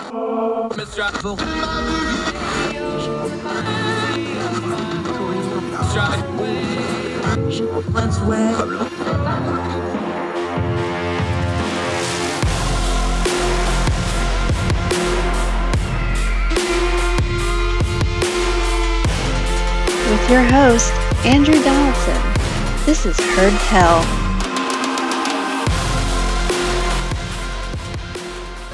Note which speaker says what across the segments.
Speaker 1: With your host, Andrew Donaldson. This is Heard Tell.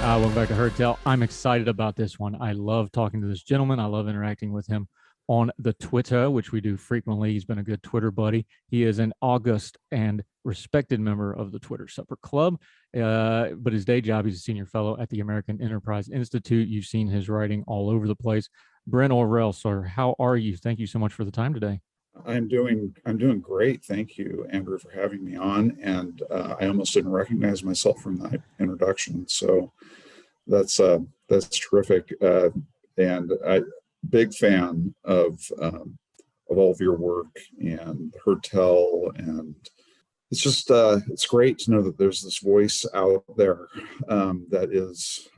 Speaker 2: Welcome back to Heard Tell. I'm excited about this one. I love talking to this gentleman. I love interacting with him on the Twitter, which we do frequently. He's been a good Twitter buddy. He is an august and respected member of the Twitter Supper Club, but his day job, he's a senior fellow at the American Enterprise Institute. You've seen his writing all over the place. Brent Orrell, sir, how are you? Thank you so much for the time today.
Speaker 3: I'm doing great. Thank you, Andrew, for having me on. And I almost didn't recognize myself from that introduction. So that's terrific. And I big fan of all of your work and Heard Tell, and it's just it's great to know that there's this voice out there that is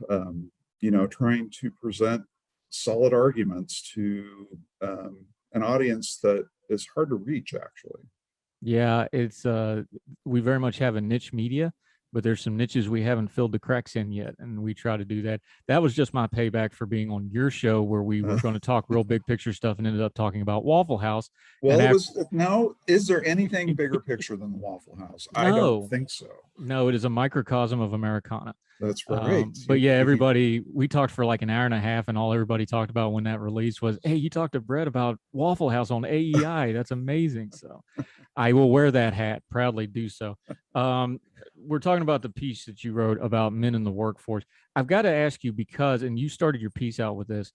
Speaker 3: trying to present solid arguments to an audience that is hard to reach, actually.
Speaker 2: Yeah, it's we very much have a niche media, but there's some niches we haven't filled the cracks in yet, and we try to do that. That was just my payback for being on your show, where we were going to talk real big picture stuff and ended up talking about Waffle House.
Speaker 3: Well, is there anything bigger picture than the Waffle House? No, I don't think so.
Speaker 2: No, it is a microcosm of Americana.
Speaker 3: That's right.
Speaker 2: But yeah, we talked for like an hour and a half, and all everybody talked about when that release was, hey, you talked to Brett about Waffle House on AEI. That's amazing. So I will wear that hat, proudly do so. We're talking about the piece that you wrote about men in the workforce. I've got to ask you, because, and you started your piece out with this,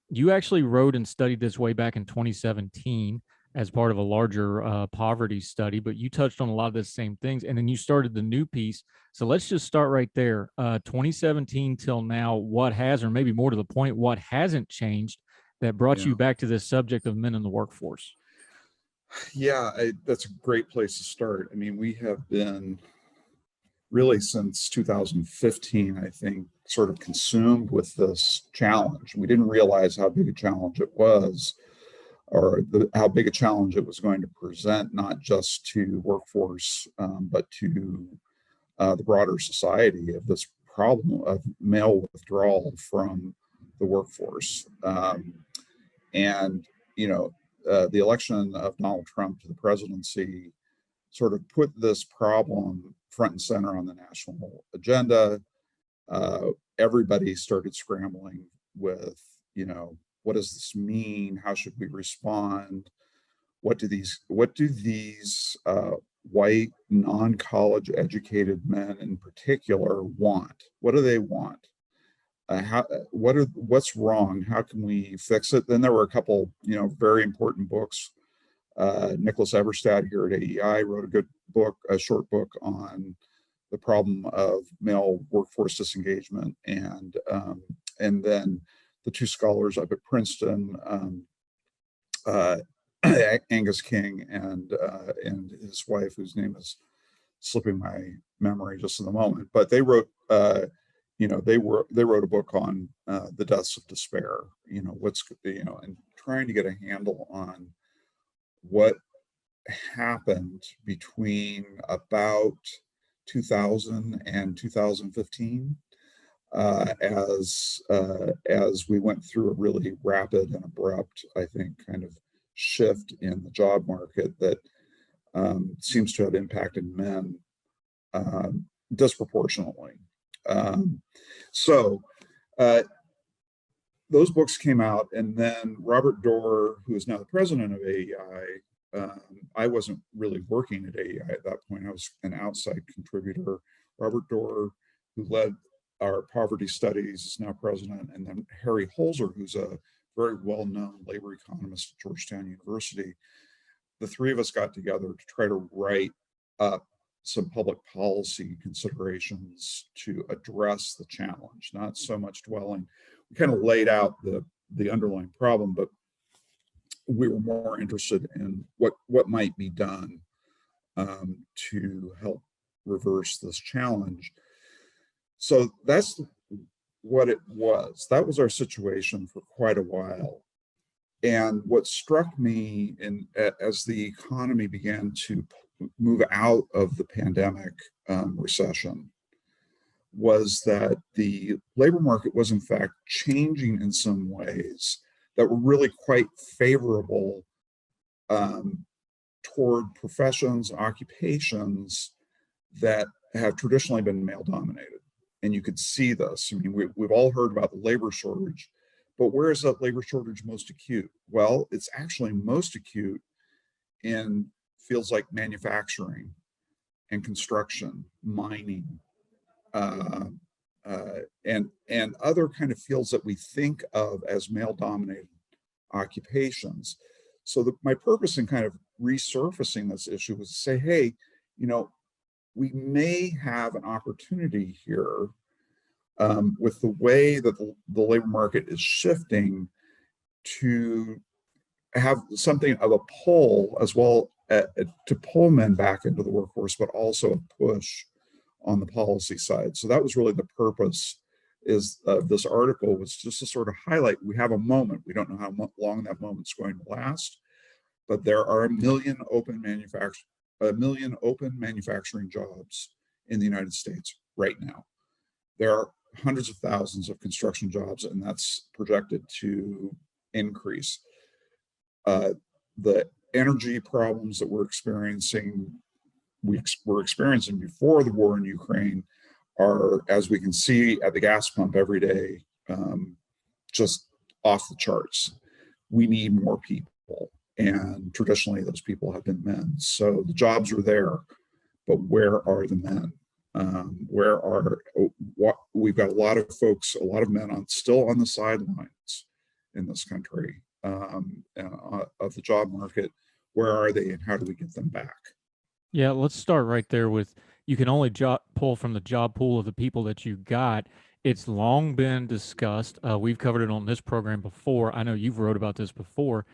Speaker 2: you actually wrote and studied this way back in 2017 as part of a larger poverty study, but you touched on a lot of the same things, and then you started the new piece. So let's just start right there. 2017 till now, what has, or maybe more to the point, what hasn't changed that brought you back to this subject of men in the workforce?
Speaker 3: Yeah, that's a great place to start. I mean, we have been really since 2015, I think, sort of consumed with this challenge. We didn't realize how big a challenge it was, or how big a challenge it was going to present, not just to workforce, but to the broader society, of this problem of male withdrawal from the workforce. The election of Donald Trump to the presidency sort of put this problem front and center on the national agenda. Everybody started scrambling with, what does this mean? How should we respond? What do these white, non-college educated men in particular want? What do they want? What's wrong? How can we fix it? Then there were a couple, very important books. Nicholas Everstad here at AEI wrote a good book, a short book on the problem of male workforce disengagement, and then the two scholars up at Princeton, Angus King and his wife, whose name is slipping my memory just in the moment, but they wrote they wrote a book on the deaths of despair, and trying to get a handle on what happened between about 2000 and 2015, as we went through a really rapid and abrupt, I think, kind of shift in the job market that seems to have impacted men disproportionately. Those books came out, and then Robert Doar, who is now the president of AEI, I wasn't really working at AEI at that point. I was an outside contributor. Robert Doar, who led our poverty studies, is now president, and then Harry Holzer, who's a very well-known labor economist at Georgetown University. The three of us got together to try to write up some public policy considerations to address the challenge, not so much dwelling. We kind of laid out the underlying problem, but we were more interested in what might be done to help reverse this challenge. So that's what it was. That was our situation for quite a while. And what struck me as the economy began to move out of the pandemic recession was that the labor market was in fact changing in some ways that were really quite favorable toward professions, occupations that have traditionally been male dominated. And you could see this. I mean, we've all heard about the labor shortage, but where is that labor shortage most acute? Well, it's actually most acute in fields like manufacturing and construction, mining, and other kind of fields that we think of as male-dominated occupations. So my purpose in kind of resurfacing this issue was to say, hey, you know, we may have an opportunity here with the way that the labor market is shifting to have something of a pull as well to pull men back into the workforce, but also a push on the policy side. So that was really the purpose is this article, was just to sort of highlight, we have a moment. We don't know how long that moment's going to last, but there are a million open manufacturing jobs in the United States right now. There are hundreds of thousands of construction jobs, and that's projected to increase. The energy problems that we're experiencing, we were experiencing before the war in Ukraine, are, as we can see at the gas pump every day, just off the charts. We need more people, and traditionally those people have been men. So the jobs are there, but where are the men? We've got a lot of folks, a lot of men still on the sidelines in this country of the job market. Where are they, and how do we get them back?
Speaker 2: Yeah, let's start right there with, you can only pull from the job pool of the people that you got. It's long been discussed. We've covered it on this program before. I know you've wrote about this before.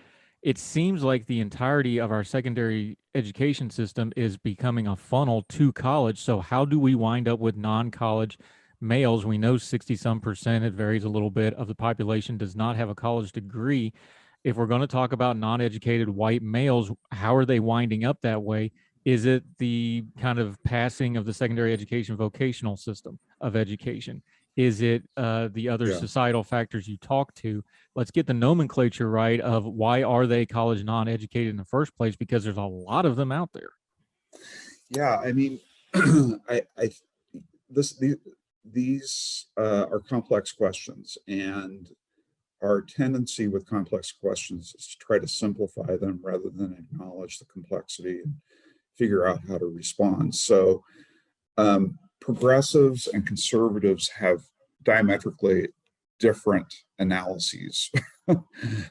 Speaker 2: It seems like the entirety of our secondary education system is becoming a funnel to college. So how do we wind up with non-college males? We know 60-some%, it varies a little bit, of the population does not have a college degree. If we're going to talk about non-educated white males, how are they winding up that way? Is it the kind of passing of the secondary education vocational system of education? Is it the other societal factors you talk to? Let's get the nomenclature right of why are they college non-educated in the first place, because there's a lot of them out there.
Speaker 3: Yeah, I mean, these are complex questions, and our tendency with complex questions is to try to simplify them rather than acknowledge the complexity and figure out how to respond. So progressives and conservatives have diametrically different analyses,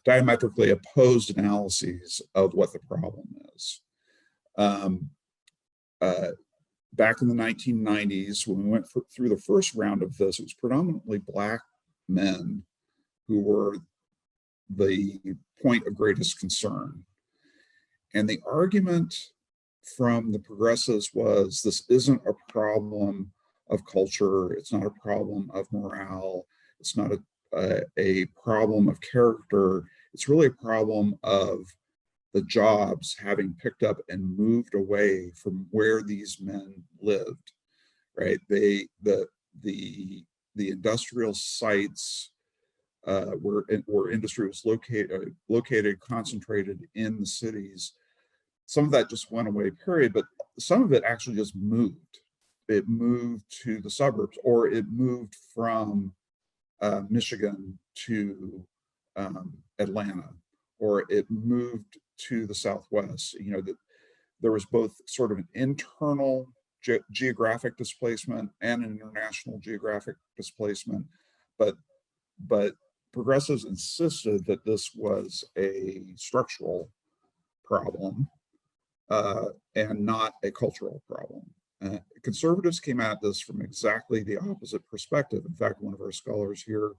Speaker 3: diametrically opposed analyses of what the problem is. Back in the 1990s, when we went through the first round of this, it was predominantly Black men who were the point of greatest concern. And the argument from the progressives was, this isn't a problem of culture, it's not a problem of morale, it's not a problem of character, it's really a problem of the jobs having picked up and moved away from where these men lived, right? The industrial sites where industry was located, concentrated in the cities. Some of that just went away, period, but some of it actually just moved. It moved to the suburbs, or it moved from Michigan to Atlanta, or it moved to the Southwest. You know, that there was both sort of an internal geographic displacement and an international geographic displacement, but progressives insisted that this was a structural problem and not a cultural problem. Conservatives came at this from exactly the opposite perspective. In fact, one of our scholars here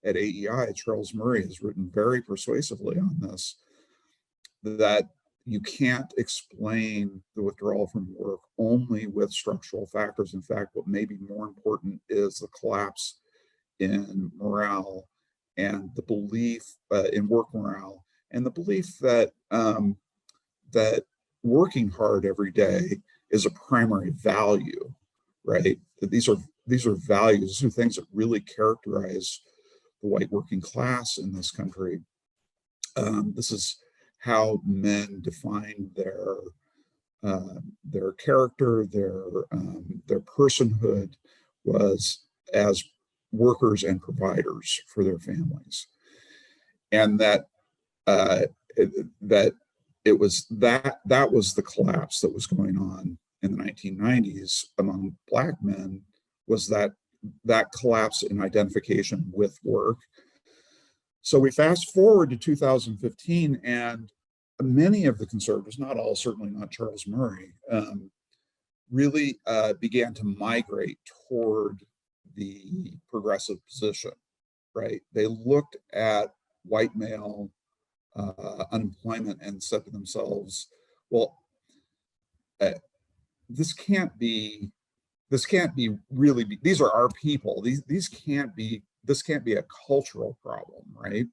Speaker 3: at AEI, Charles Murray, has written very persuasively on this, that you can't explain the withdrawal from work only with structural factors. In fact, what may be more important is the collapse in morale and the belief in work morale, and the belief that that working hard every day is a primary value, right? That these are values, these are things that really characterize the white working class in this country. This is how men define their character, their personhood, was as workers and providers for their families, and that that it was that was the collapse that was going on in the 1990s among Black men, was that collapse in identification with work. So we fast forward to 2015, and many of the conservatives, not all, certainly not Charles Murray, really began to migrate toward the progressive position, right? They looked at white male unemployment and said to themselves, well, this can't be really be, these are our people. This can't be a cultural problem, right?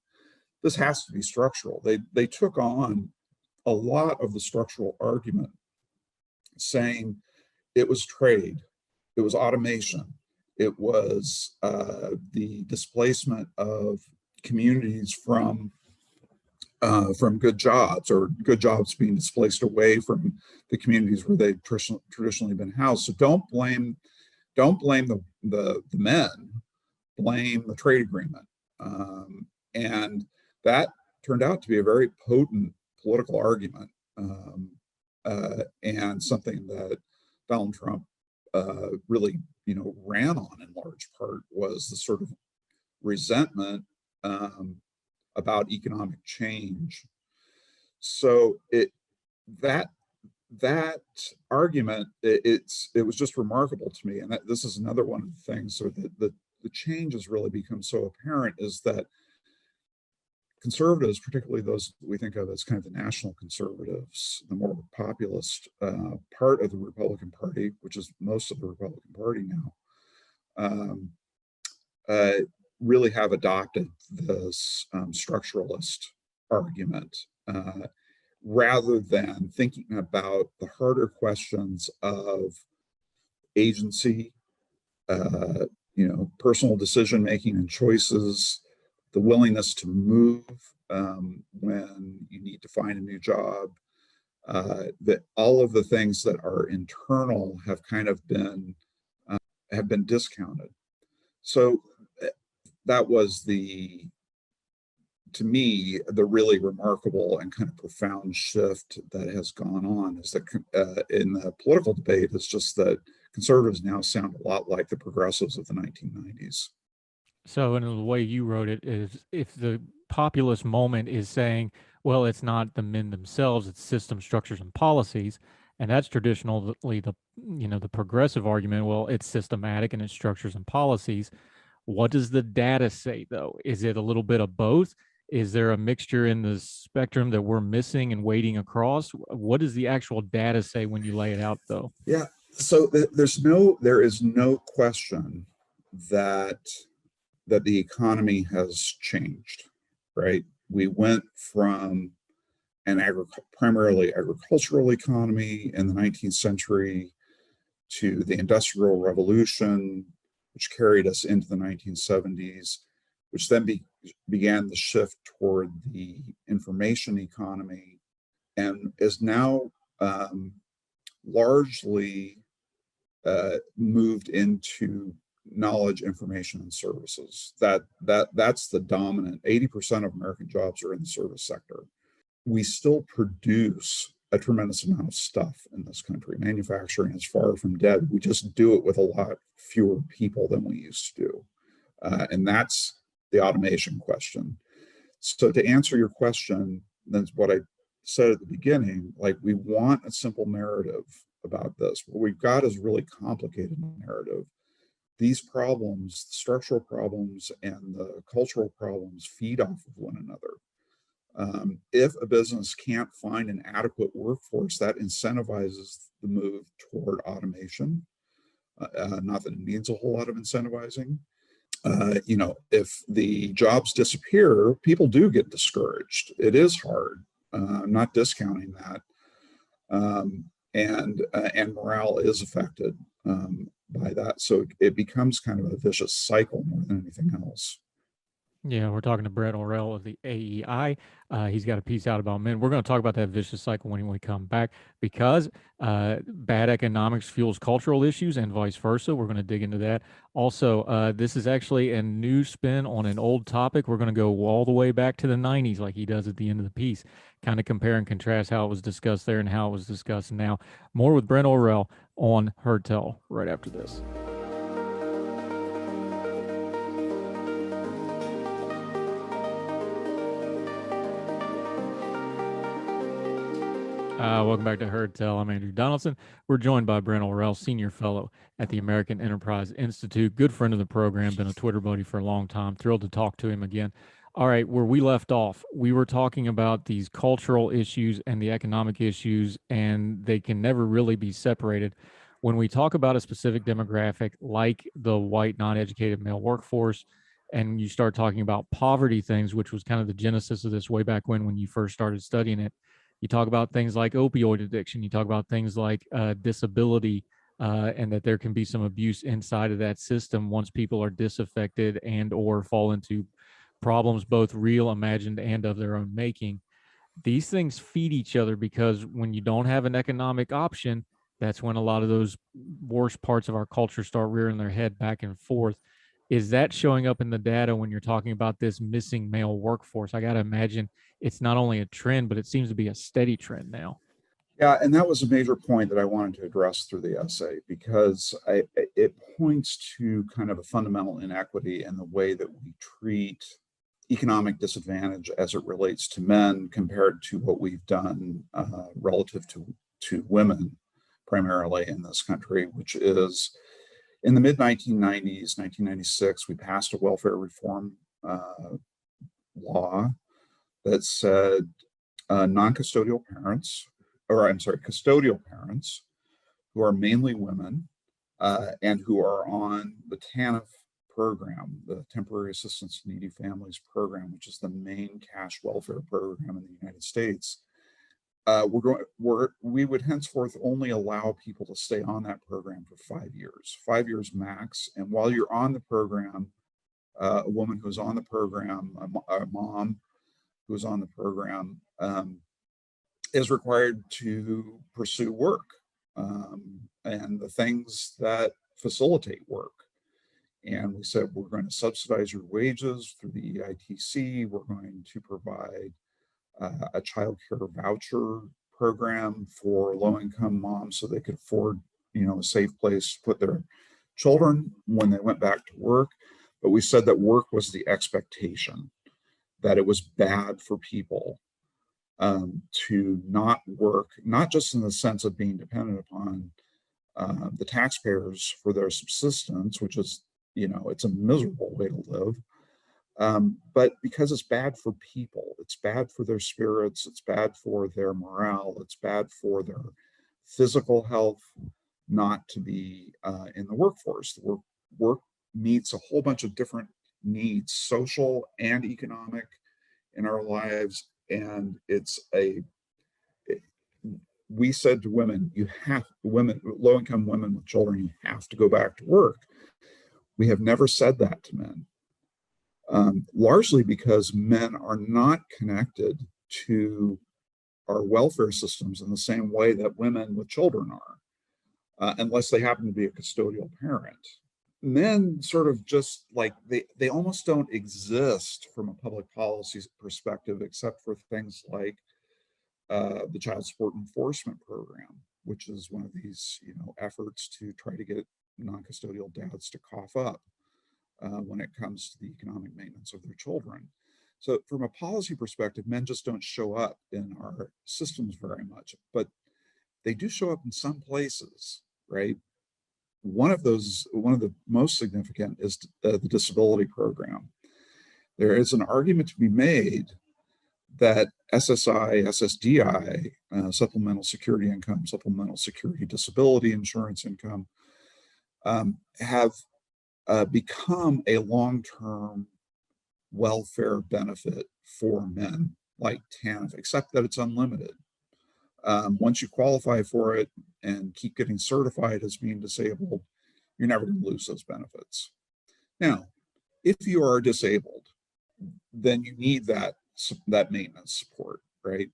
Speaker 3: This has to be structural. They took on a lot of the structural argument, saying it was trade, it was automation, it was the displacement of communities from good jobs, or good jobs being displaced away from the communities where they've traditionally been housed. So don't blame the men, blame the trade agreement. And that turned out to be a very potent political argument, and something that Donald Trump really, ran on in large part, was the sort of resentment about economic change. So that argument, it was just remarkable to me, and this is another one of the things. So the change has really become so apparent, is that conservatives, particularly those we think of as kind of the national conservatives, the more populist part of the Republican Party, which is most of the Republican Party now, really have adopted this structuralist argument, rather than thinking about the harder questions of agency, personal decision making and choices, the willingness to move when you need to find a new job. That all of the things that are internal have kind of been discounted. So that was to me, the really remarkable and kind of profound shift that has gone on, is that in the political debate, it's just that conservatives now sound a lot like the progressives of the 1990s.
Speaker 2: So in the way you wrote it, is if the populist moment is saying, well, it's not the men themselves, it's system, structures, and policies. And that's traditionally the progressive argument. Well, it's systematic and it's structures and policies. What does the data say, though? Is it a little bit of both? Is there a mixture in the spectrum that we're missing and wading across? What does the actual data say when you lay it out, though?
Speaker 3: Yeah. So there is no question that the economy has changed, right? We went from an primarily agricultural economy in the 19th century to the Industrial Revolution, which carried us into the 1970s, which then began the shift toward the information economy, and is now largely moved into knowledge, information, and services. That's the dominant. 80% of American jobs are in the service sector. We still produce a tremendous amount of stuff in this country. Manufacturing is far from dead. We just do it with a lot fewer people than we used to do. And that's the automation question. So to answer your question, that's what I said at the beginning, like, we want a simple narrative about this. What we've got is a really complicated narrative. These problems, the structural problems and the cultural problems, feed off of one another. If a business can't find an adequate workforce, that incentivizes the move toward automation. Not that it needs a whole lot of incentivizing. if the jobs disappear, people do get discouraged. It is hard. I'm not discounting that. And morale is affected by that. So it becomes kind of a vicious cycle more than anything else.
Speaker 2: Yeah, we're talking to Brent Orrell of the AEI. He's got a piece out about men. We're going to talk about that vicious cycle when we come back, because bad economics fuels cultural issues and vice versa. We're going to dig into that. Also, this is actually a new spin on an old topic. We're going to go all the way back to the 90s, like he does at the end of the piece, kind of compare and contrast how it was discussed there and how it was discussed now. More with Brent Orrell on Heard Tell right after this. Welcome back to Heard Tell. I'm Andrew Donaldson. We're joined by Brent Orrell, Senior Fellow at the American Enterprise Institute. Good friend of the program, been a Twitter buddy for a long time. Thrilled to talk to him again. All right, where we left off, we were talking about these cultural issues and the economic issues, and they can never really be separated. When we talk about a specific demographic like the white, non-educated male workforce, and you start talking about poverty things, which was kind of the genesis of this way back when you first started studying it, you talk about things like opioid addiction. You talk about things like disability, and that there can be some abuse inside of that system once people are disaffected and or fall into problems, both real, imagined, and of their own making. These things feed each other, because when you don't have an economic option, that's when a lot of those worst parts of our culture start rearing their head back and forth. Is that showing up in the data when you're talking about this missing male workforce? I got to imagine it's not only a trend, but it seems to be a steady trend now.
Speaker 3: Yeah, and that was a major point that I wanted to address through the essay, because it points to kind of a fundamental inequity in the way that we treat economic disadvantage as it relates to men compared to what we've done relative to women, primarily in this country, which is in the mid 1990s, 1996, we passed a welfare reform law that said non-custodial parents, or I'm sorry, custodial parents who are mainly women and who are on the TANF program, the Temporary Assistance to Needy Families program, which is the main cash welfare program in the United States. We would henceforth only allow people to stay on that program for 5 years max. And while you're on the program, a woman who's on the program, a mom who's on the program, is required to pursue work and the things that facilitate work. And we said, we're going to subsidize your wages through the EITC. We're going to provide a child care voucher program for low-income moms so they could afford, a safe place to put their children when they went back to work. But we said that work was the expectation, that it was bad for people to not work, not just in the sense of being dependent upon the taxpayers for their subsistence, which is, it's a miserable way to live. But because it's bad for people, it's bad for their spirits, it's bad for their morale, it's bad for their physical health not to be in the workforce. The work meets a whole bunch of different needs, social and economic, in our lives. And we said to women, low-income women with children, you have to go back to work. We have never said that to men. Largely because men are not connected to our welfare systems in the same way that women with children are, unless they happen to be a custodial parent. Men sort of just like, they almost don't exist from a public policy perspective, except for things like the Child Support Enforcement Program, which is one of these efforts to try to get non-custodial dads to cough up when it comes to the economic maintenance of their children. So from a policy perspective, men just don't show up in our systems very much, but they do show up in some places, right? One of the most significant is the disability program. There is an argument to be made that SSI, SSDI, supplemental security income, supplemental security disability insurance income, have become a long-term welfare benefit for men like TANF, except that it's unlimited. Once you qualify for it and keep getting certified as being disabled, you're never going to lose those benefits. Now, if you are disabled, then you need that maintenance support, right?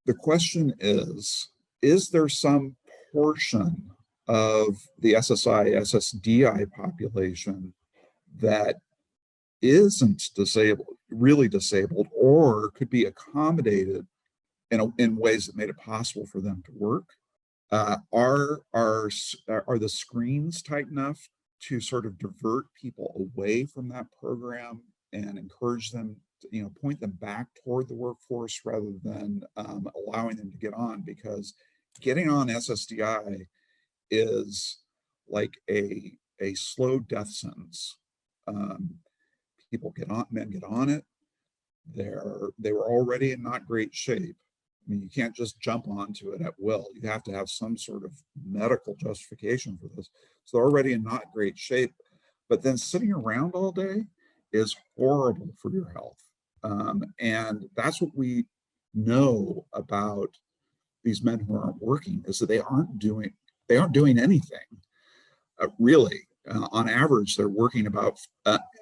Speaker 3: The question is there some portion of the SSI, SSDI population that isn't disabled, really disabled, or could be accommodated in ways that made it possible for them to work? Are the screens tight enough to sort of divert people away from that program and encourage them to, point them back toward the workforce rather than allowing them to get on? Because getting on SSDI is like a slow death sentence. Men get on it. They were already in not great shape. I mean, you can't just jump onto it at will. You have to have some sort of medical justification for this. So they're already in not great shape. But then sitting around all day is horrible for your health. And that's what we know about these men who aren't working, is that they aren't doing anything, really. On average, they're working about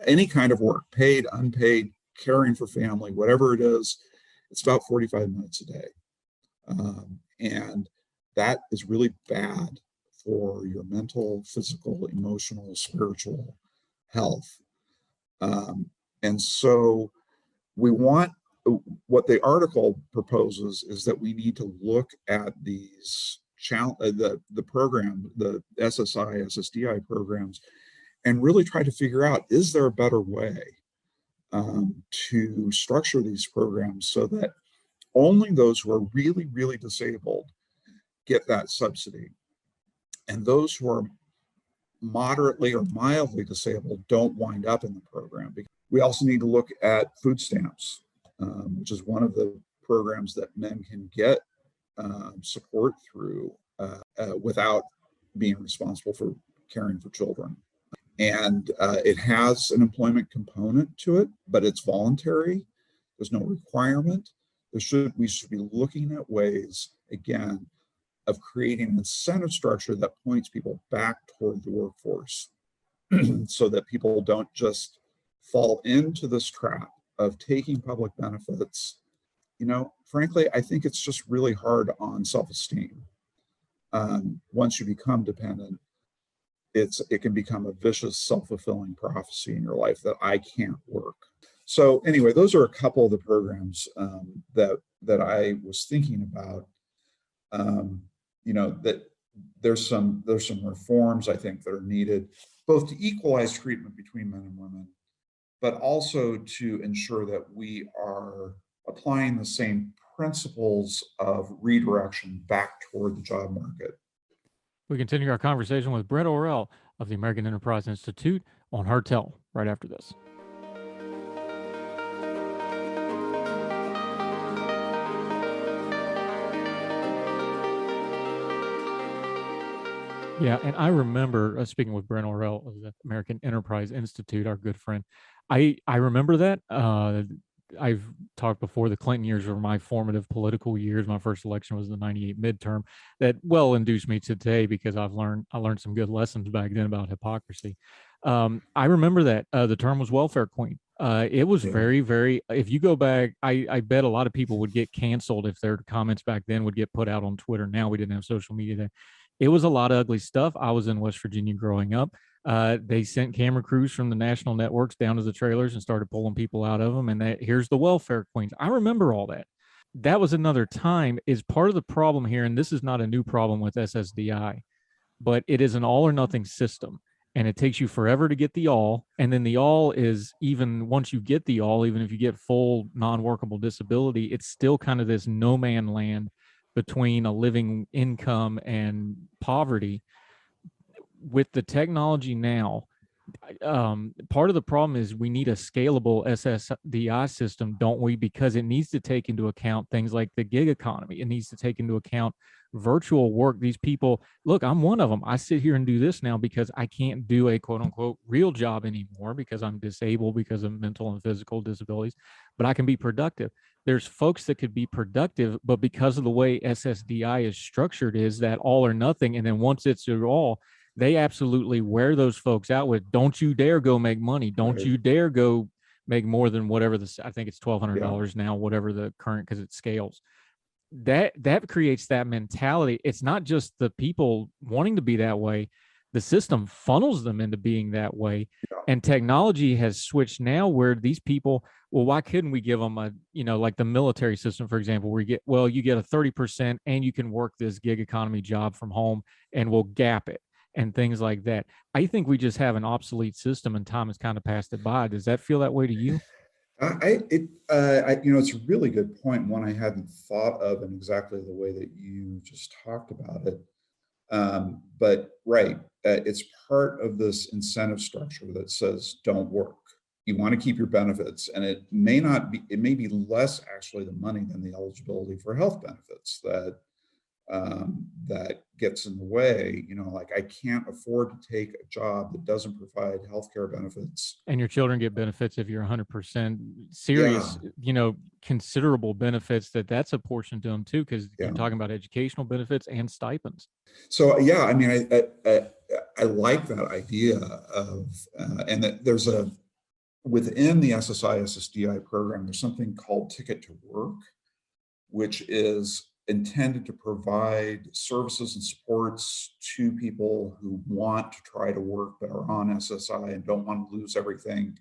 Speaker 3: any kind of work, paid, unpaid, caring for family, whatever it is. It's about 45 minutes a day. And that is really bad for your mental, physical, emotional, spiritual health. And so what the article proposes is that we need to look at these the program, the SSI, SSDI programs, and really try to figure out, is there a better way to structure these programs so that only those who are really, really disabled get that subsidy, and those who are moderately or mildly disabled don't wind up in the program. We also need to look at food stamps, which is one of the programs that men can get support through without being responsible for caring for children. And it has an employment component to it, but it's voluntary. There's no requirement. We should be looking at ways, again, of creating an incentive structure that points people back toward the workforce so that people don't just fall into this trap of taking public benefits. Frankly, I think it's just really hard on self-esteem. Once you become dependent, it can become a vicious, self-fulfilling prophecy in your life that I can't work. So anyway, those are a couple of the programs that I was thinking about. That there's some reforms I think that are needed, both to equalize treatment between men and women, but also to ensure that we are applying the same principles of redirection back toward the job market.
Speaker 2: We continue our conversation with Brent Orrell of the American Enterprise Institute on Heard Tell right after this. Yeah, and I remember speaking with Brent Orrell of the American Enterprise Institute, our good friend. I remember that. I've talked before, the Clinton years were my formative political years. My first election was the 98 midterm. That well induced me today because I learned some good lessons back then about hypocrisy. I remember that the term was welfare queen. It was very, very, if you go back, I bet a lot of people would get canceled if their comments back then would get put out on Twitter. Now we didn't have social media then. It was a lot of ugly stuff. I was in West Virginia growing up. They sent camera crews from the national networks down to the trailers and started pulling people out of them. And here's the welfare queens. I remember all that. That was another time. Is part of the problem here, and this is not a new problem with SSDI, but it is an all or nothing system. And it takes you forever to get the all. And then the all is, even once you get the all, even if you get full non-workable disability, it's still kind of this no man land between a living income and poverty. With the technology now, part of the problem is we need a scalable SSDI system, don't we? Because it needs to take into account things like the gig economy. It needs to take into account virtual work. These people, look, I'm one of them. I sit here and do this now because I can't do a quote unquote real job anymore because I'm disabled because of mental and physical disabilities, but I can be productive. There's folks that could be productive, but because of the way SSDI is structured, is that all or nothing. And then once it's all, they absolutely wear those folks out with, don't you dare go make money. Don't
Speaker 3: Right.
Speaker 2: you dare go make more than whatever I think it's $1,200
Speaker 3: Yeah.
Speaker 2: now, whatever the current, because it scales. That creates that mentality. It's not just the people wanting to be that way. The system funnels them into being that way.
Speaker 3: Yeah.
Speaker 2: And technology has switched now where these people, well, why couldn't we give them a, like the military system, for example, where you get a 30% and you can work this gig economy job from home and we'll gap it and things like that. I think we just have an obsolete system and time has kind of passed it by. Does that feel that way to you?
Speaker 3: It's a really good point, one I hadn't thought of in exactly the way that you just talked about it. But right, it's part of this incentive structure that says don't work. You want to keep your benefits, and it may be less actually the money than the eligibility for health benefits that gets in the way. Like I can't afford to take a job that doesn't provide healthcare benefits.
Speaker 2: And your children get benefits if you're 100% serious,
Speaker 3: Yeah.
Speaker 2: Considerable benefits that's a portion to them too, because
Speaker 3: Yeah.
Speaker 2: you're talking about educational benefits and stipends.
Speaker 3: So yeah, I mean, I like that idea of, and that there's within the SSI SSDI program, there's something called Ticket to Work, which is intended to provide services and supports to people who want to try to work but are on SSI and don't want to lose everything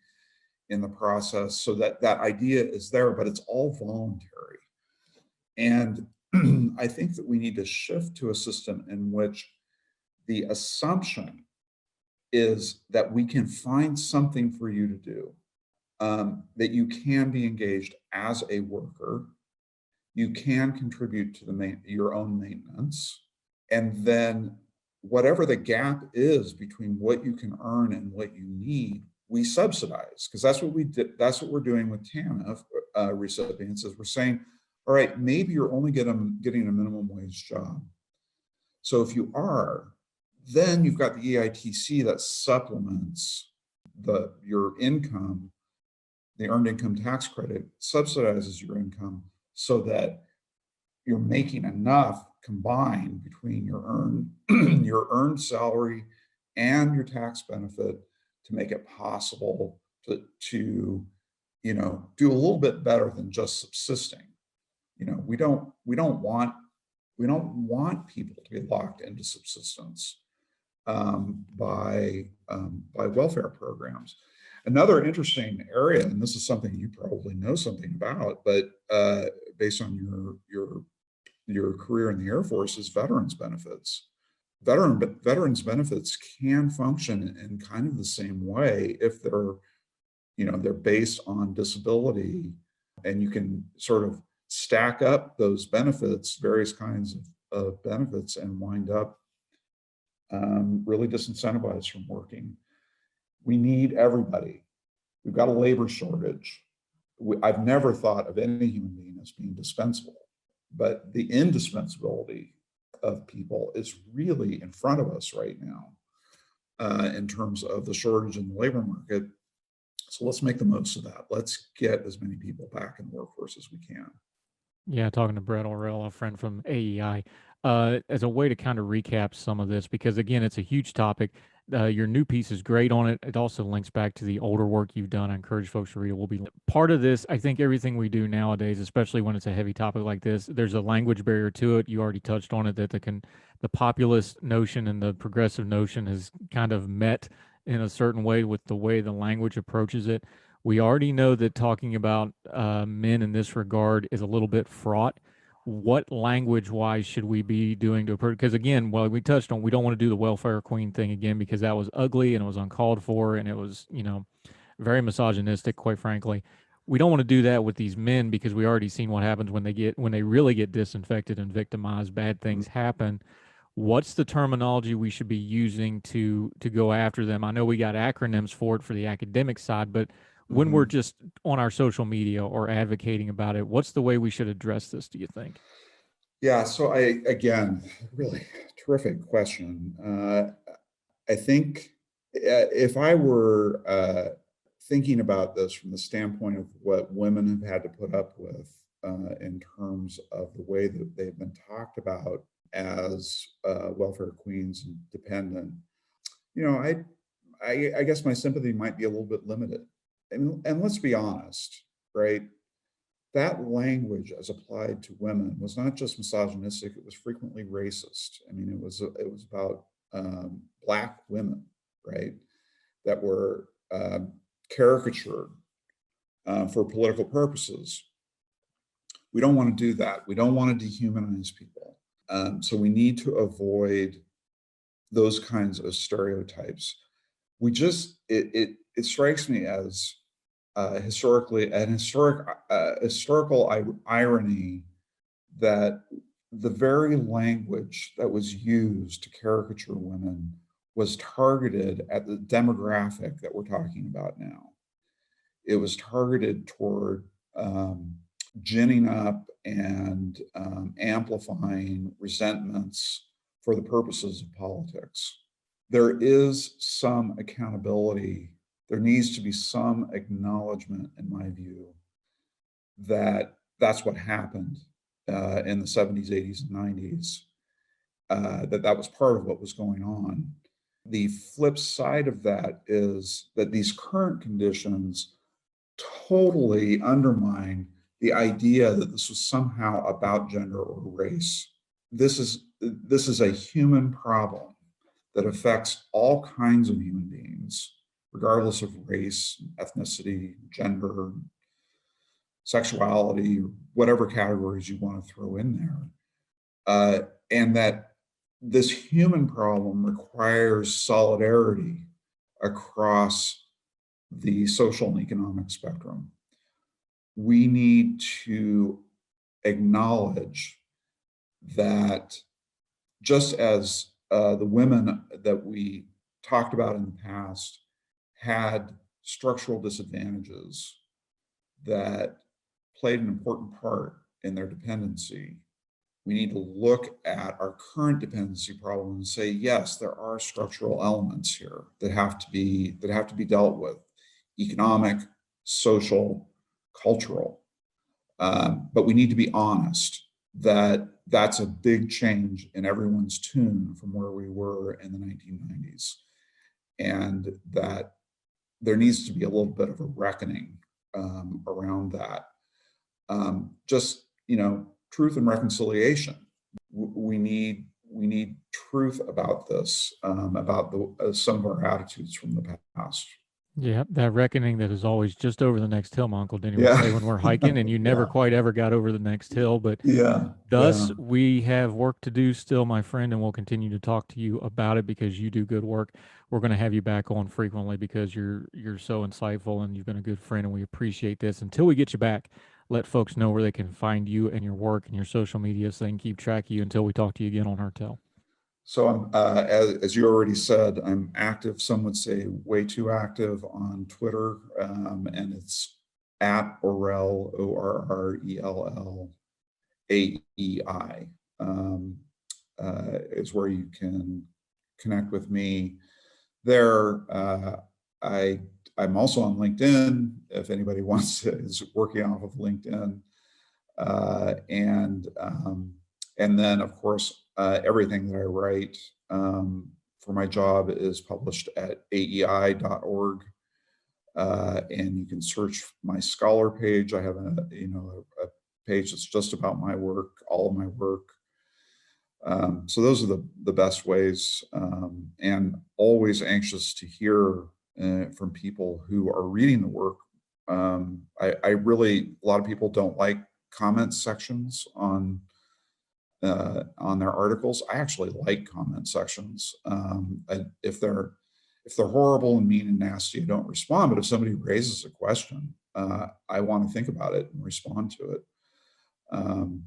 Speaker 3: in the process. So that idea is there, but it's all voluntary. And I think that we need to shift to a system in which the assumption is that we can find something for you to do, that you can be engaged as a worker, you can contribute to your own maintenance, and then whatever the gap is between what you can earn and what you need, we subsidize, because that's what we did. That's what we're doing with TANF recipients, is we're saying, all right, maybe you're only getting a minimum wage job. So if you are, then you've got the EITC that supplements your income. The earned income tax credit subsidizes your income so that you're making enough combined between your earned salary and your tax benefit to make it possible to do a little bit better than just subsisting. We don't want people to be locked into subsistence by welfare programs. Another interesting area, and this is something you probably know something about, but based on your career in the Air Force, is veterans benefits. Veterans benefits can function in kind of the same way if they're based on disability, and you can sort of stack up those benefits, various kinds of benefits, and wind up really disincentivized from working. We need everybody. We've got a labor shortage. I've never thought of any human being as being dispensable, but the indispensability of people is really in front of us right now in terms of the shortage in the labor market. So let's make the most of that. Let's get as many people back in the workforce as we can.
Speaker 2: Yeah, talking to Brent Orrell, a friend from AEI, as a way to kind of recap some of this, because again, it's a huge topic. Your new piece is great on it. It also links back to the older work you've done. I encourage folks to read it. Will be part of this. I think everything we do nowadays, especially when it's a heavy topic like this, there's a language barrier to it. You already touched on it, that the populist notion and the progressive notion has kind of met in a certain way with the way the language approaches it. We already know that talking about men in this regard is a little bit fraught. What language wise should we be doing to, because again, well, we touched on, we don't want to do the welfare queen thing again, because that was ugly and it was uncalled for and it was, very misogynistic, quite frankly. We don't want to do that with these men, because we already seen what happens when they really get disinfected and victimized. Bad things happen. what's the terminology we should be using to go after them? I know we got acronyms for it for the academic side, but when we're just on our social media or advocating about it, what's the way we should address this, do you think?
Speaker 3: Yeah, so again, really terrific question. I think if I were thinking about this from the standpoint of what women have had to put up with in terms of the way that they've been talked about as welfare queens and dependent, I guess my sympathy might be a little bit limited. And let's be honest, right? That language as applied to women was not just misogynistic, it was frequently racist. I mean, it was about Black women, right, that were caricatured for political purposes. We don't want to do that. We don't want to dehumanize people. So we need to avoid those kinds of stereotypes. It strikes me as historical irony that the very language that was used to caricature women was targeted at the demographic that we're talking about now. It was targeted toward ginning up and amplifying resentments for the purposes of politics. There is some accountability. There needs to be some acknowledgement, in my view, that that's what happened in the 70s, 80s, and 90s, that was part of what was going on. The flip side of that is that these current conditions totally undermine the idea that this was somehow about gender or race. This is a human problem that affects all kinds of human beings, regardless of race, ethnicity, gender, sexuality, whatever categories you want to throw in there. And that this human problem requires solidarity across the social and economic spectrum. We need to acknowledge that just as the women that we talked about in the past had structural disadvantages that played an important part in their dependency, we need to look at our current dependency problem and say, yes, there are structural elements here that have to be dealt with: economic, social, cultural. But we need to be honest that that's a big change in everyone's tune from where we were in the 1990s, and that there needs to be a little bit of a reckoning around that. Truth and reconciliation. We need truth about this, about some of our attitudes from the past.
Speaker 2: Yeah, that reckoning that is always just over the next hill, my Uncle Denny would say when we're hiking, and you never quite ever got over the next hill. But we have work to do still, my friend, and we'll continue to talk to you about it because you do good work. We're going to have you back on frequently because you're so insightful and you've been a good friend, and we appreciate this. Until we get you back, let folks know where they can find you and your work and your social media so they can keep track of you until we talk to you again on Hertel.
Speaker 3: So I'm, as you already said, I'm active. Some would say way too active on Twitter, and it's at Orrell, ORRELLAEI, is where you can connect with me. There, I'm also on LinkedIn if anybody is working off of LinkedIn, and then of course. Everything that I write for my job is published at aei.org, and you can search my scholar page. I have a page that's just about my work, all of my work. So those are the best ways, and always anxious to hear from people who are reading the work. A lot of people don't like comment sections on their articles. I actually like comment sections. If they're horrible and mean and nasty, I don't respond. But if somebody raises a question, I want to think about it and respond to it.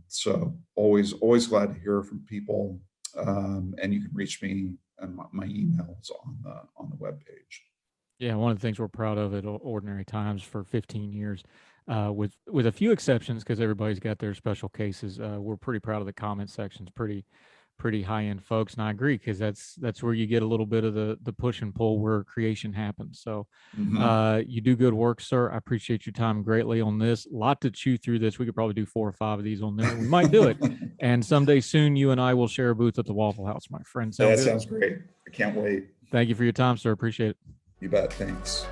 Speaker 3: So always glad to hear from people. and you can reach me, and my email is on the webpage.
Speaker 2: Yeah, one of the things we're proud of at Ordinary Times for 15 years, with a few exceptions, because everybody's got their special cases. We're pretty proud of the comment sections. Pretty high end folks, and I agree, because that's where you get a little bit of the push and pull where creation happens. So you do good work, sir. I appreciate your time greatly on this. A lot to chew through this. We could probably do 4 or 5 of these on there. We might do it, and someday soon you and I will share a booth at the Waffle House, my friend.
Speaker 3: That sounds great. I can't wait.
Speaker 2: Thank you for your time, sir. Appreciate it.
Speaker 3: You bet. Thanks.